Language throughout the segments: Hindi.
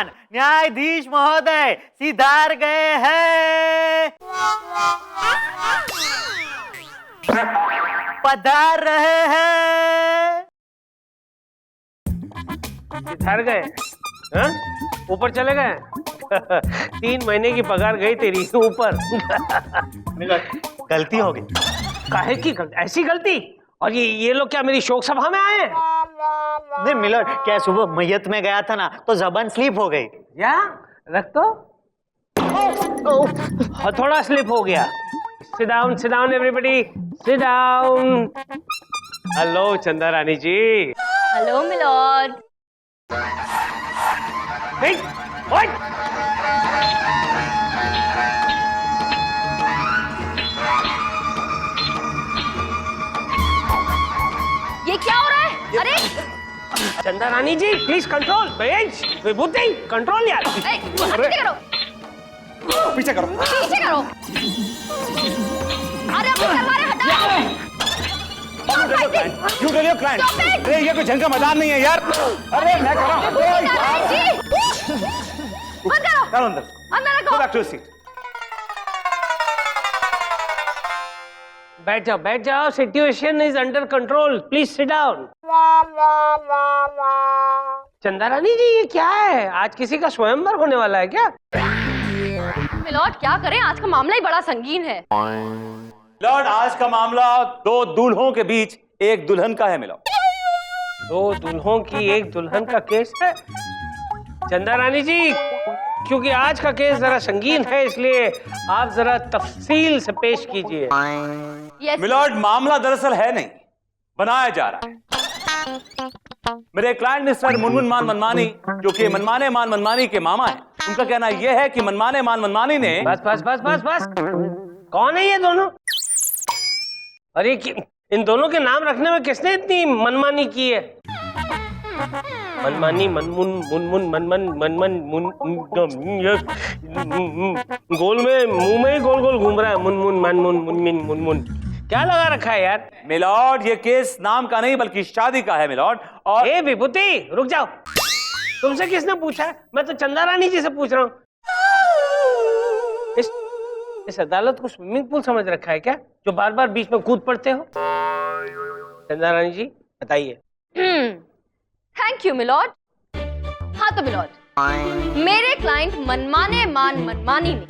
श्रीमान न्यायाधीश महोदय सिधार गए हैं, पधार रहे हैं। सिधार गए? हाँ? ऊपर चले गए? 3 महीने की पगार गई तेरी ऊपर। गलती हो गई। काहे की गलती? ऐसी गलती? और ये लोग क्या मेरी शोक सभा में आए हैं? नहीं मिलर्ड, क्या सुबह मैयत में गया था ना तो जबान स्लिप हो गई। या रख तो हथौड़ा स्लिप हो गया। Sit down everybody, sit down. Hello चंदा रानी जी। Hello milord. ये क्या हो रहा है? अरे चंदा रानी जी प्लीज कंट्रोल। विभूति कंट्रोल यार। पीछे करो, पीछे करो। अरे अपनी तलवारें हटाओ। You tell your client. अरे ये कोई जंग का मैदान नहीं है यार। अरे मैं कर रहा हूँ। बंद करो। चलो अंदर। अंदर रखो। Go back to your seat. बैठ जाओ। Situation is under control, please sit down. चंदा रानी जी ये क्या है? आज किसी का स्वयंवर होने वाला है क्या? मिलॉर्ड क्या करें, आज का मामला ही बड़ा संगीन है। लॉर्ड आज का मामला 2 दूल्हों के बीच एक दुल्हन का है मिलॉर्ड। 2 दूल्हों की एक दुल्हन का केस है। चंदा रानी जी क्योंकि आज का केस जरा संगीन है इसलिए आप जरा तफसील से पेश कीजिए। Yes. मिलॉर्ड मामला दरअसल है नहीं, बनाया जा रहा है। मेरे क्लाइंट मिस्टर मुनमुन मान मनमानी जो कि मनमाने मान मनमानी के मामा हैं, उनका कहना यह है कि मनमाने मान मनमानी ने बस कौन है ये दोनों? अरे इन दोनों के नाम रखने में किसने इतनी मनमानी की है? मनमानी मनमुन मुनमुन मनमन मनमन मुन गोल में मुंह में ही गोल गोल घूम रहा है। मुनमुन मनमुन मुनमिन मुनमुन क्या लगा रखा है यार? मिलॉर्ड ये केस नाम का नहीं बल्कि शादी का है मिलॉर्ड। और ए विभूति रुक जाओ, तुमसे किसने पूछा है? मैं तो चंदा रानी जी से पूछ रहा हूँ। इस अदालत को स्विमिंग पूल समझ रखा है क्या, जो बार बार बीच में कूद पड़ते हो? चंदा रानी जी बताइए। Thank you milord. हाँ तो मिलॉर्ड, मेरे क्लाइंट मनमाने मान मनमानी ने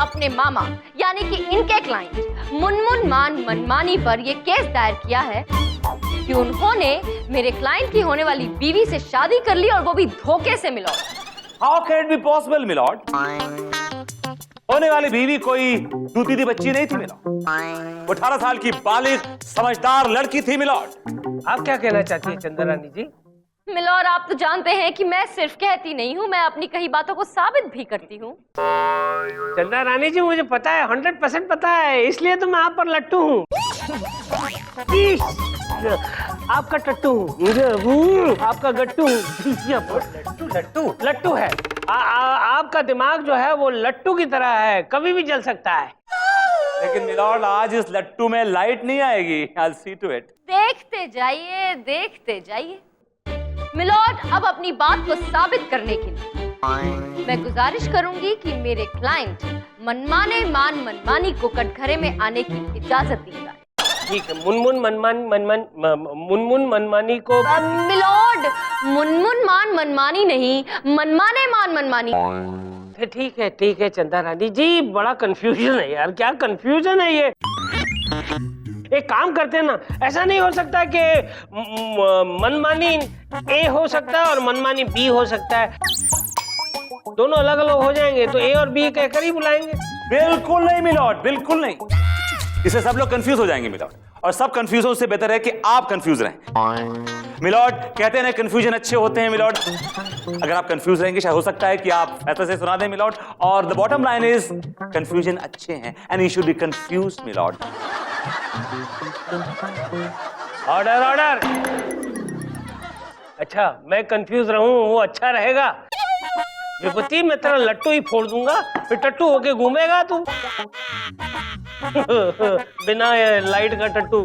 अपने मामा यानी कि इनके क्लाइंट मुनमुन मान मनमानी पर यह केस दायर किया है कि उन्होंने मेरे क्लाइंट की होने वाली बीवी से शादी कर ली और वो भी धोखे से milord. How can it be possible milord? होने वाली बीवी कोई दूती बच्ची नहीं थी मिलॉर्ड, 18 साल की बालिग समझदार लड़की थी मिलॉर्ड। आप क्या कहना चाहती है चंदा रानी जी? मिलॉर्ड आप तो जानते हैं कि मैं सिर्फ कहती नहीं हूँ, मैं अपनी कही बातों को साबित भी करती हूँ। चंदा रानी जी मुझे पता है, 100% पता है, इसलिए तो मैं आप पर लट्टू हूँ। आपका टट्टू आपका गट्टू लट्टू है। आपका दिमाग जो है वो लट्टू की तरह है, कभी भी जल सकता है। लेकिन मिलॉर्ड आज इस लट्टू में लाइट नहीं आएगी। I'll see to it. देखते जाइए देखते जाइए। मिलॉर्ड अब अपनी बात को साबित करने के लिए मैं गुजारिश करूंगी कि मेरे क्लाइंट मनमाने मान मनमानी को कटघरे में आने की इजाजत दी जाए। ठीक है, मुनमुन मुनमुन मनमानी को। मिलॉर्ड मुनमुन मान मनमानी नहीं, मनमाने मान मनमानी। ठीक है चंदा रानी जी, बड़ा कंफ्यूजन है यार, क्या कंफ्यूजन है ये? एक काम करते हैं ना, ऐसा नहीं हो सकता कि मनमानी ए हो सकता है और मनमानी बी हो सकता है, दोनों अलग अलग हो जाएंगे तो ए और बी कहकर ही बुलाएंगे। बिल्कुल नहीं मिलॉर्ड, बिल्कुल नहीं। इससे सब लोग कंफ्यूज हो जाएंगे मिलॉर्ड, और सब कंफ्यूजन से बेहतर है कि आप कंफ्यूज रहें मिलॉर्ड। कहते हैं ना कंफ्यूजन अच्छे होते हैं मिलॉर्ड। अगर आप कंफ्यूज रहेंगे शायद हो सकता है कि आप फैसले से सुना दें मिलॉर्ड, और the bottom line is confusion अच्छे हैं and you should be confused milord. Order order. अच्छा मैं कंफ्यूज रहूं वो अच्छा रहेगा? विभूति मैं तेरा लट्टू ही फोड़ दूंगा, फिर टट्टू होके घूमेगा तू। बिना लाइट का टट्टू।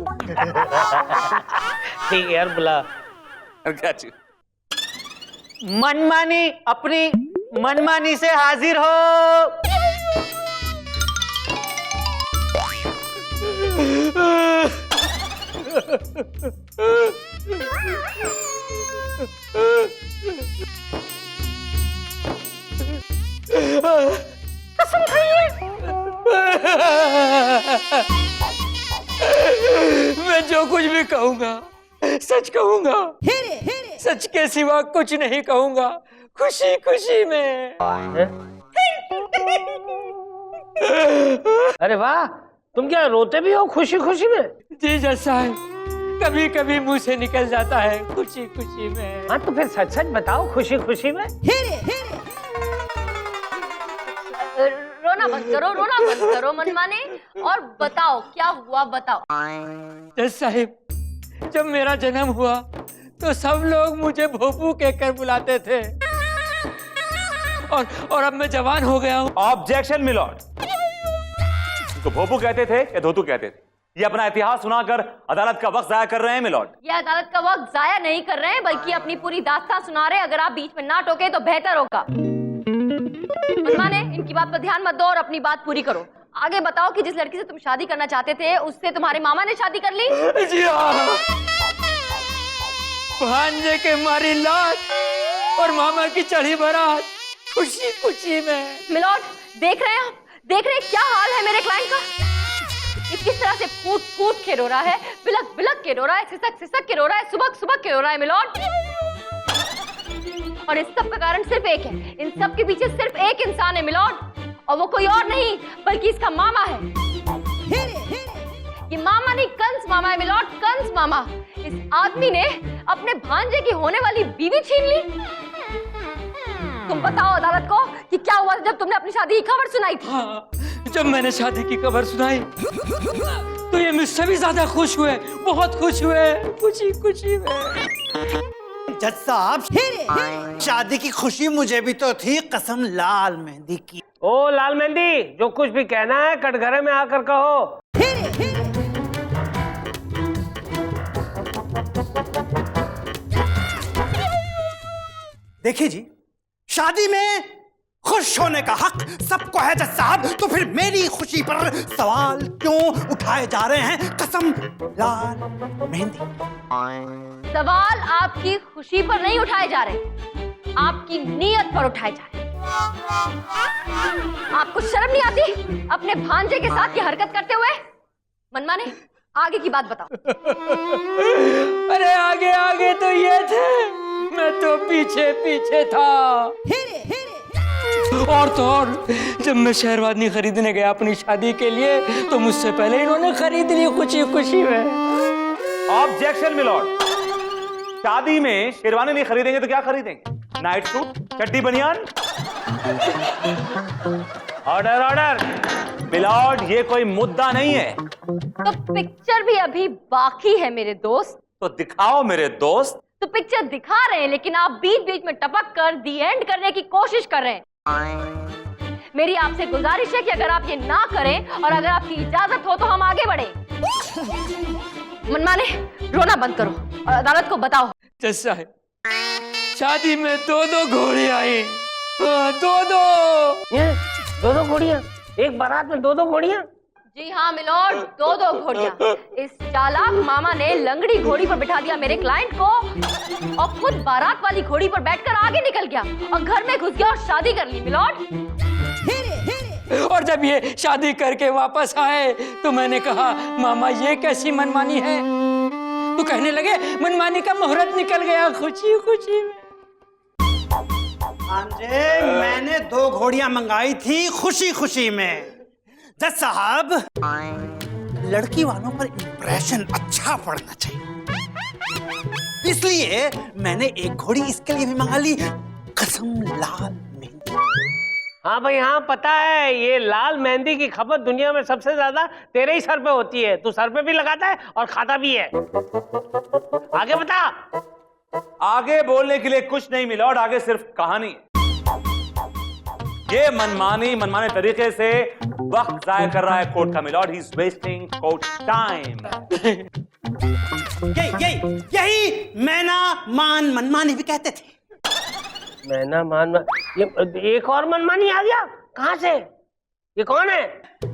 ठीक है यार बुला। मनमानी अपनी मनमानी से हाजिर हो। कसम खाइए। मैं जो कुछ भी कहूंगा सच कहूंगा, सच के सिवा कुछ नहीं कहूंगा, खुशी खुशी में। अरे वाह, तुम क्या रोते भी हो खुशी खुशी में? जी जज साहब, कभी कभी मुंह से निकल जाता है खुशी खुशी में। हाँ तो फिर सच सच बताओ खुशी खुशी में। रोना बंद करो मनमाने, और बताओ क्या हुआ, बताओ। जज साहब, जब मेरा जन्म हुआ तो सब लोग मुझे भोपू कहकर बुलाते थे, और अब मैं जवान हो गया हूँ। Objection milord. तो भोपू कहते थे या धोतू कहते थे? ये अपना इतिहास सुनाकर अदालत का वक्त जाया कर रहे हैं मिलॉर्ड। ये अदालत का वक्त जाया नहीं कर रहे हैं, बल्कि अपनी पूरी दास्तान सुना रहे हैं। अगर आप बीच में ना टोके तो बेहतर होगा। मनमाने, इनकी बात पर ध्यान मत दो और अपनी बात पूरी करो। आगे बताओ कि जिस लड़की से तुम शादी करना चाहते थे उससे तुम्हारे मामा ने शादी कर ली? जी हाँ, भांजे के मारी लात और मामा की चढ़ी बारात, खुशी खुशी में। मिलॉर्ड, देख रहे हैं क्या हाल है मेरे क्लाइंट का? ये किस तरह से फूट फूट के रो रहा है, बिलक बिलक के रो रहा है, सिसक सिसक के रो रहा है, सुबक सुबक के रो रहा है मिलॉर्ड। और इस सब का कारण सिर्फ एक है, इन सब के पीछे सिर्फ एक इंसान है मिलॉर्ड, और वो कोई और नहीं बल्कि इसका मामा है। ये मामा नहीं, कंस मामा है मिलॉर्ड, कंस मामा। इस आदमी ने अपने भांजे की होने वाली बीवी छीन ली। तुम बताओ अदालत को कि क्या हुआ जब तुमने अपनी शादी की खबर सुनाई थी? हाँ, जब मैंने शादी की खबर सुनाई तो ये मुझसे भी ज्यादा खुश हुए, बहुत खुश हुए, खुशी खुशी में। जज साहब, शादी की खुशी मुझे भी तो थी, कसम लाल मेहंदी की। ओ लाल मेहंदी, जो कुछ भी कहना है कटघरे में आकर कहो। देखिए जी, शादी में खुश होने का हक सबको है जज साहब, तो फिर मेरी खुशी पर सवाल क्यों उठाए जा रहे हैं? कसम लाल मेहंदी। सवाल आपकी खुशी पर नहीं उठाए जा रहे, आपकी नीयत पर उठाए जा रहे। आपको शर्म नहीं आती अपने भांजे के साथ ये हरकत करते हुए? मनमाने, आगे की बात बताओ। अरे आगे आगे तो ये थे, मैं तो पीछे पीछे था। और तो और, जब मैं शेरवानी खरीदने गया अपनी शादी के लिए तो मुझसे पहले इन्होंने खरीद ली खुशी खुशी में। Objection milord. शादी में शेरवानी नहीं खरीदेंगे तो क्या खरीदेंगे? नाइट सूट, चड्डी बनियान? Order order. मिलॉर्ड, ये कोई मुद्दा नहीं है। तो पिक्चर भी अभी बाकी है मेरे दोस्त। तो दिखाओ मेरे दोस्त। तो पिक्चर दिखा रहे हैं, लेकिन आप बीच बीच में टपक कर दी एंड करने की कोशिश कर रहे हैं। मेरी आपसे गुजारिश है कि अगर आप ये ना करें और अगर आपकी इजाजत हो तो हम आगे बढ़े। मनमाने, रोना बंद करो और अदालत को बताओ। जज साहब, शादी में दो दो घोड़ियां आई। दो घोड़ियां? एक बारात में दो घोड़ियां? जी हाँ मिलॉर्ड, दो घोड़ियां। इस चालाक मामा ने लंगड़ी घोड़ी पर बिठा दिया मेरे क्लाइंट को और खुद बारात वाली घोड़ी पर बैठकर आगे निकल गया और घर में घुस गया और शादी कर ली मिलॉर्ड। और जब ये शादी करके वापस आए तो मैंने कहा, मामा ये कैसी मनमानी है? तो कहने लगे, मनमानी का मुहूर्त निकल गया खुशी खुशी में। भांजे, मैंने 2 घोड़ियां मंगाई थी खुशी खुशी में। जज साहब, लड़की वालों पर इंप्रेशन अच्छा पड़ना चाहिए, इसलिए मैंने 1 घोड़ी इसके लिए भी मंगा ली, कसम लाल मेहंदी। हाँ भाई हाँ, पता है ये लाल मेहंदी की खपत दुनिया में सबसे ज्यादा तेरे ही सर पे होती है। तू सर पे भी लगाता है और खाता भी है। आगे बता। आगे बोलने के लिए कुछ नहीं मिलॉर्ड, आगे सिर्फ कहानी है। ये मनमाने तरीके से वक्त जाया कर रहा है कोर्ट का milord. He is wasting court time. यही मैना मान मनमानी भी कहते थे। मैना मान ये एक और मनमानी आ गया कहाँ से? ये कौन है?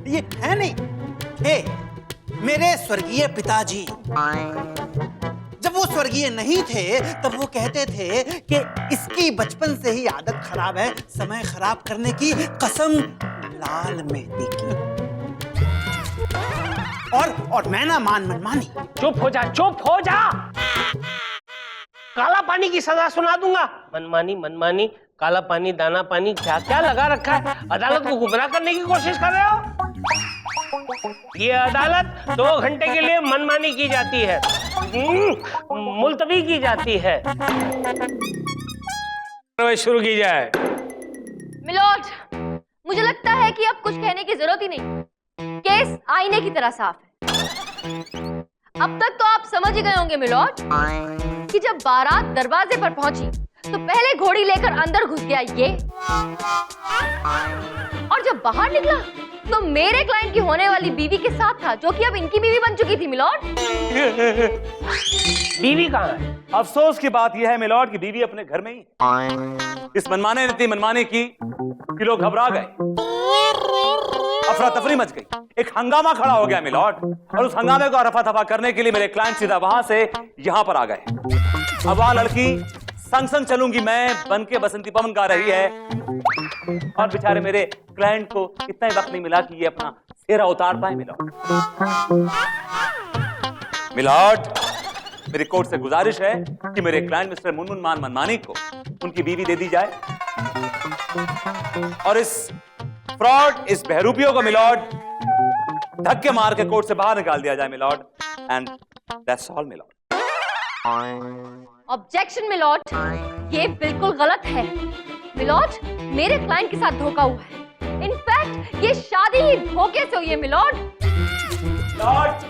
ये है नहीं, हे मेरे स्वर्गीय पिताजी। जब वो स्वर्गीय नहीं थे तब वो कहते थे कि इसकी बचपन से ही आदत खराब है समय खराब करने की, कसम लाल मेहंदी की। और मैं ना मान मनमानी। चुप हो जा, चुप हो जा। काला पानी की सजा सुना दूंगा। मनमानी मनमानी, काला पानी, दाना पानी, क्या क्या लगा रखा है। अदालत को गुमराह करने की कोशिश कर रहे हो। ये अदालत 2 घंटे के लिए मनमानी की जाती है, मुलतवी की जाती है। शुरू की जाए। मिलोड, मुझे लगता है कि अब कुछ कहने की जरूरत ही नहीं। केस आईने की तरह साफ है। अब तक तो आप समझ ही गए होंगे मिलोड कि जब बारात दरवाजे पर पहुंची तो पहले घोड़ी लेकर अंदर घुस गया ये, और जब बाहर निकला तो मेरे क्लाइंट की होने वाली बीवी के साथ था, जो कि अब इनकी बीवी बन चुकी थी मिलोड। बीवी कहाँ है? अफसोस की बात यह है मिलॉर्ड कि बीवी अपने घर में ही। इस मनमाने ने इतनी मनमानी की कि लोग घबरा गए, अफरा तफरी मच गई, एक हंगामा खड़ा हो गया मिलॉर्ड। और उस हंगामे को रफा दफा करने के लिए मेरे क्लाइंट सीधा वहां से यहां पर आ गए। अब वहां लड़की संग संग चलूंगी मैं बन के बसंती पवन गा रही है, और बेचारे मेरे क्लाइंट को इतना ही वक्त नहीं मिला कि ये अपना सेहरा उतार पाए। मिलॉर्ड, मेरी कोर्ट से गुजारिश है कि मेरे क्लाइंट मिस्टर मुनमुन मान मनमानी को उनकी बीवी दे दी जाए, और इस फ्रॉड, इस बहरूपियों को मिलॉर्ड धक्के मार के कोर्ट से बाहर निकाल दिया जाए milord. And that's all milord. Objection milord, ये बिल्कुल गलत है। मिलॉर्ड, मेरे क्लाइंट के साथ धोखा हुआ है। इनफैक्ट ये शादी ही धोखे से हुई है मिलॉर्ड। मिलॉर्ड,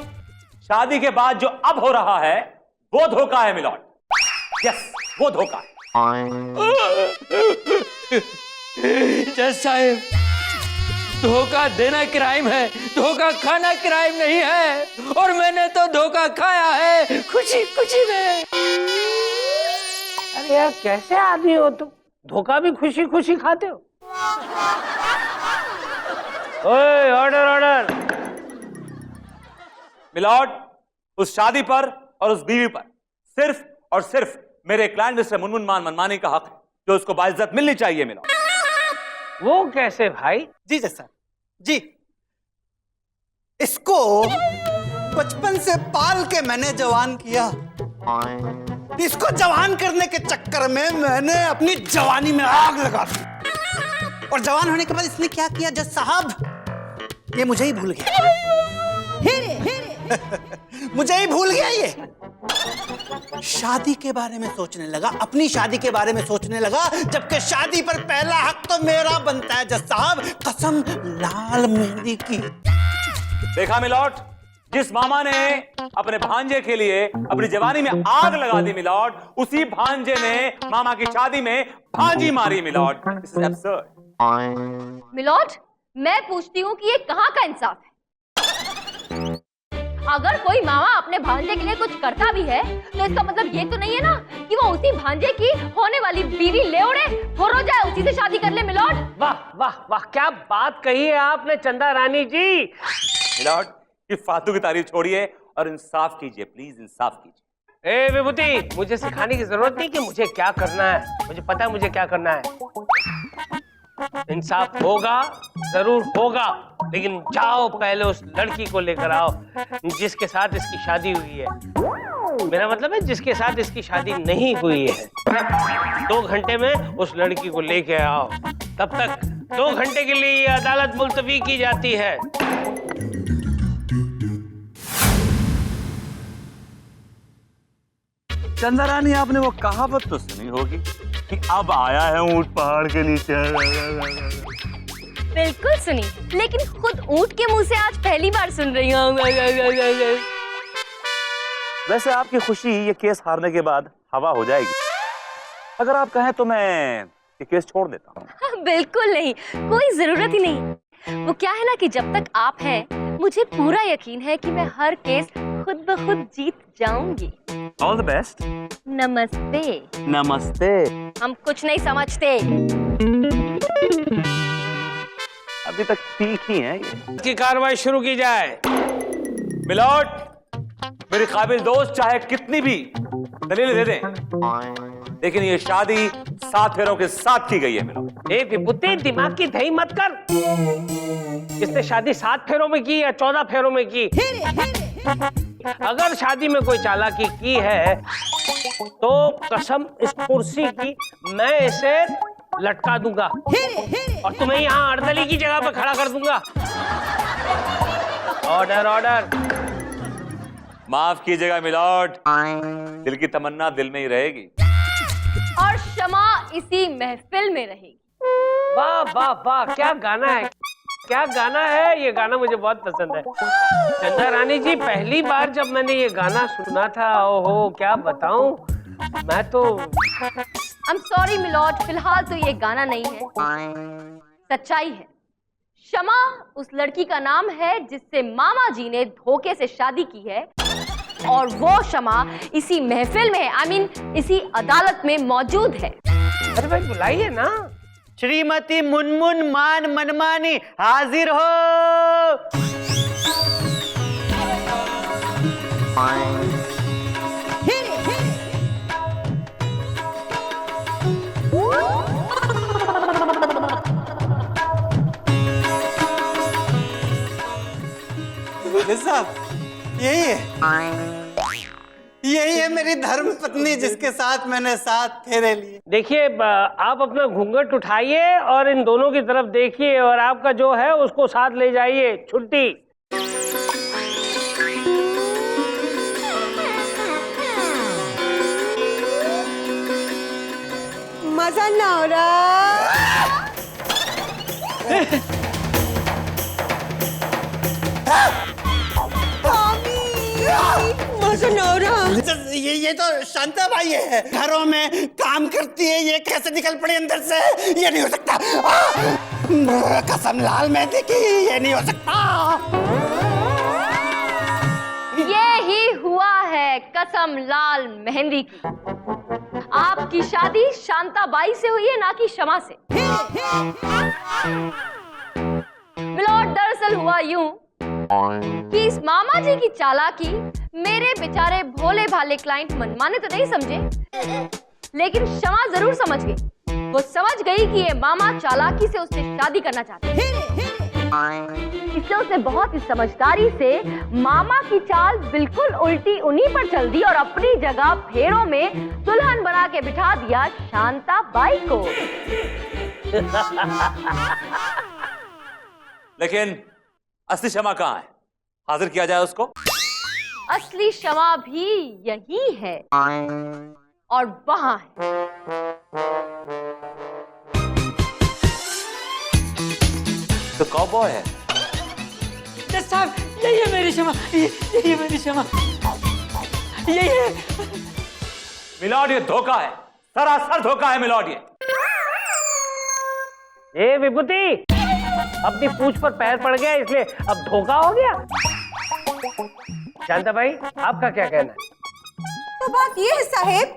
शादी के बाद जो अब हो रहा है वो धोखा है मिलॉर्ड। यस, वो धोखा है। जज साहब, धोखा देना क्राइम है, धोखा खाना क्राइम नहीं है, और मैंने तो धोखा खाया है खुशी खुशी में। अरे यार, कैसे आदमी हो तुम? धोखा भी खुशी खुशी खाते हो? ओए, ऑर्डर ऑर्डर। मिलॉर्ड, उस शादी पर और उस बीवी पर सिर्फ और सिर्फ मेरे क्लाइंट मिस्टर मुनमुन मान मनमानी का हक है, जो उसको बाइज्जत मिलनी चाहिए मिलॉर्ड। वो कैसे भाई? जी जज साहब जी, इसको बचपन से पाल के मैंने जवान किया। इसको जवान करने के चक्कर में मैंने अपनी जवानी में आग लगा दी, और जवान होने के बाद इसने क्या किया जज साहब, ये मुझे ही भूल गया। मुझे ही भूल गया ये। शादी के बारे में सोचने लगा, अपनी शादी के बारे में सोचने लगा, जबकि शादी पर पहला हक तो मेरा बनता है जज साहब, कसम लाल मेहंदी की। देखा मिलॉर्ड, जिस मामा ने अपने भांजे के लिए अपनी जवानी में आग लगा दी मिलॉर्ड, उसी भांजे ने मामा की शादी में भांजी मारी milord. This is absurd. Milord, मैं पूछती हूँ कि ये कहाँ का इंसाफ है? अगर कोई मामा अपने भांजे के लिए कुछ करता भी है तो इसका मतलब ये तो नहीं है ना कि वो उसी भांजे की होने वाली बीवी ले उड़े, फुर्र जाए, उसी से शादी कर ले। मिलॉर्ड, वाह वाह वाह, क्या बात कही है आपने चंदा रानी जी। मिलॉर्ड, ये फालतू की तारीफ छोड़िए और इंसाफ कीजिए, प्लीज इंसाफ कीजिए। ए विभूति, मुझे सिखाने की जरूरत नहीं कि मुझे क्या करना है, मुझे पता है मुझे क्या करना है। इंसाफ होगा, जरूर होगा, लेकिन जाओ पहले उस लड़की को लेकर आओ जिसके साथ इसकी शादी हुई है। मेरा मतलब है जिसके साथ इसकी शादी नहीं हुई है। 2 घंटे में उस लड़की को लेके आओ। तब तक 2 घंटे के लिए ये अदालत मुलतवी की जाती है। चंदा रानी, आपने वो कहावत तो सुनी होगी कि अब आया है ऊंट पहाड़ के नीचे। बिल्कुल सुनी, लेकिन खुद ऊंट के मुंह से आज पहली बार सुन रही हूँ। वैसे आपकी खुशी ये केस हारने के बाद हवा हो जाएगी। अगर आप कहें तो मैं ये केस छोड़ देता हूँ। बिल्कुल नहीं, कोई जरूरत ही नहीं। वो क्या है ना कि जब तक आप हैं, मुझे पूरा यकीन है कि मैं हर केस खुद ब खुद जीत जाऊंगी। All the best. नमस्ते। नमस्ते। हम कुछ नहीं समझते। अभी तक ठीक ही है ये। की कार्रवाई शुरू की जाए। मिलॉर्ड, मेरी काबिल दोस्त चाहे कितनी भी दलीलें दे दें, लेकिन ये शादी 7 फेरों के साथ की गई है मिलॉर्ड। ए विभूति, दिमाग की दही मत कर। इसने शादी 7 फेरों में की या 14 फेरों में की? अगर शादी में कोई चालाकी की है तो कसम इस कुर्सी की मैं इसे लटका दूंगा और तुम्हें यहाँ अर्दली की जगह पर खड़ा कर दूंगा। Order order. माफ कीजिएगा मिलॉर्ड, दिल की तमन्ना दिल में ही रहेगी। और क्षमा इसी महफिल में रहेगी। वाह वाह वाह, क्या गाना है, क्या गाना है। ये गाना मुझे बहुत पसंद है। चंदा रानी जी, पहली बार जब मैंने ये गाना सुना था, ओहो क्या बताऊं, मैं तो I'm sorry मिलॉर्ड, फिलहाल तो ये गाना नहीं है, सच्चाई है। क्षमा उस लड़की का नाम है जिससे मामा जी ने धोखे से शादी की है, और वो क्षमा इसी महफिल में, I mean, इसी अदालत में मौजूद है। अरे भाई बुलाइए ना। श्रीमती मुनमुन मान मनमानी हाजिर हो। साहब, यही है मेरी धर्म पत्नी जिसके साथ मैंने 7 फेरे लिए। देखिए, आप अपना घूंघट उठाइए और इन दोनों की तरफ देखिए और आपका जो है उसको साथ ले जाइए। छुट्टी। मजा ना हो रहा। ये तो शांता भाई है, घरों में काम करती है, ये कैसे निकल पड़ी अंदर से? ये नहीं हो सकता। कसम लाल मेहंदी की, ये नहीं हो सकता। ये ही हुआ है कसम लाल मेहंदी की। आपकी शादी शांता बाई से हुई है, ना कि क्षमा से। मिलॉर्ड, दरअसल हुआ यूं कि इस मामा जी की चालाकी मेरे बेचारे भोले भाले क्लाइंट मनमाने तो नहीं समझे, लेकिन क्षमा जरूर समझ गई। वो समझ गई कि ये मामा चालाकी से उससे शादी करना चाहते हैं। इसलिए उसने बहुत ही समझदारी से मामा की चाल बिल्कुल उल्टी उन्हीं पर चल दी और अपनी जगह फेरों में दुल्हन बना के बिठा दिया शांता बाई को। लेकिन असली क्षमा कहाँ है? हाजिर किया जाए उसको। असली क्षमा भी यही है और वहां है। तो कौबॉय है। जज साहब, यही है मेरी क्षमा, यही है मेरी क्षमा, यही है। मिलॉर्ड, ये धोखा है, सरासर धोखा है मिलॉर्ड ये। ए विभूति, अपनी पूंछ पर पैर पड़ गया इसलिए अब धोखा हो गया। शांता भाई, आपका क्या कहना है? तो बात ये है साहेब,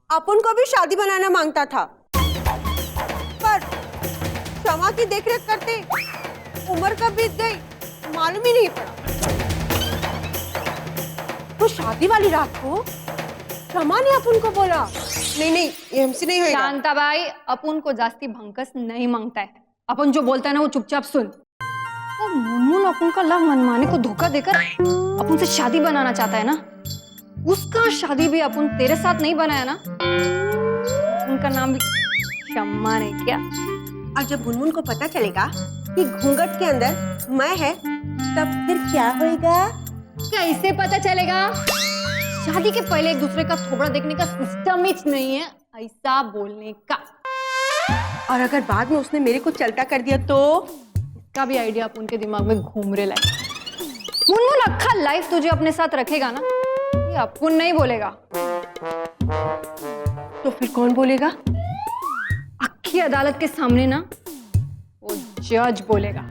अपन को भी शादी बनाना मांगता था, पर क्षमा की देखरेख करते उम्र कब बीत गई मालूम ही नहीं पड़ा। तो शादी वाली रात को क्षमा ने अपन को बोला, नहीं नहीं ये हमसे नहीं होगा। शांताबाई, अपन को जास्ती भंकस नहीं मांगता है। अपन जो बोलता है ना वो चुपचाप सुन। वो मुनमुन अपन का लव मनमाने को धोखा देकर अपन से शादी बनाना चाहता है ना। उसका शादी भी अपन तेरे साथ नहीं बनाया ना। उनका नाम भी शम्मा ने क्या। और जब मुनमुन को पता चलेगा कि घूंघट के अंदर मैं है, तब फिर क्या होएगा? कैसे पता चलेगा? शादी के पहले एक दूसरे का थोबड़ा देखने का सिस्टम ही नहीं है ऐसा बोलने का। और अगर बाद में उसने मेरे को चलता कर दिया तो? इसका भी आइडिया अपन के दिमाग में घूम रहे लाइक। मुनमुन अक्खा लाइफ तुझे अपने साथ रखेगा ना, ये अपन नहीं बोलेगा। तो फिर कौन बोलेगा? अक्खी अदालत के सामने ना वो जज बोलेगा।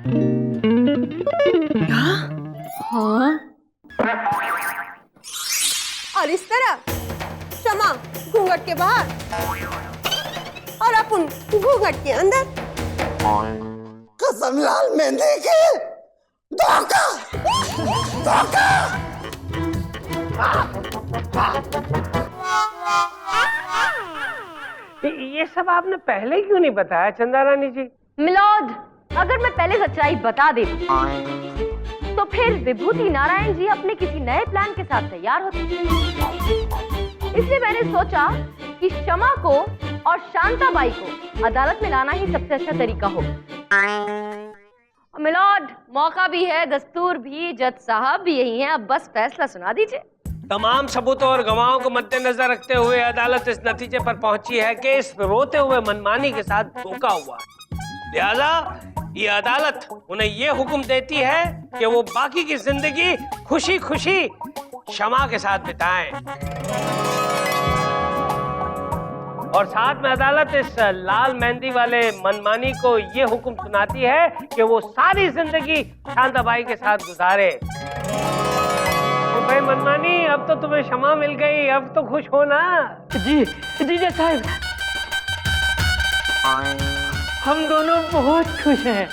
हाँ? और इस तरह क्षमा घूंघट के बाहर और अपन घूंघट के अंदर। कसमलाल मेहंदी के धोखा धोखा। ये सब आपने पहले क्यों नहीं बताया चंदा रानी जी? मिलॉर्ड, अगर मैं पहले सच्चाई बता देती तो फिर विभूति नारायण जी अपने किसी नए प्लान के साथ तैयार होते। इसलिए मैंने सोचा कि क्षमा को और शांताबाई को अदालत में लाना ही सबसे अच्छा तरीका होगा। मिलॉर्ड, मौका भी है, दस्तूर भी, जज साहब भी यही हैं, अब बस फैसला सुना दीजिए। तमाम सबूतों और गवाहों को मद्देनजर रखते हुए अदालत इस नतीजे पर पहुंची है कि इस रोते हुए मनमानी के साथ धोखा हुआ। लिहाजा ये अदालत उन्हें ये हुक्म देती है कि वो बाकी की जिंदगी खुशी खुशी क्षमा के साथ बिताएं। और साथ में अदालत इस लाल मेहंदी वाले मनमानी को ये हुक्म सुनाती है कि वो सारी जिंदगी शांताबाई के साथ गुजारे। तो भाई मनमानी, अब तो तुम्हें क्षमा मिल गई, अब तो खुश हो ना? जी जज साहब, हम दोनों बहुत खुश हैं।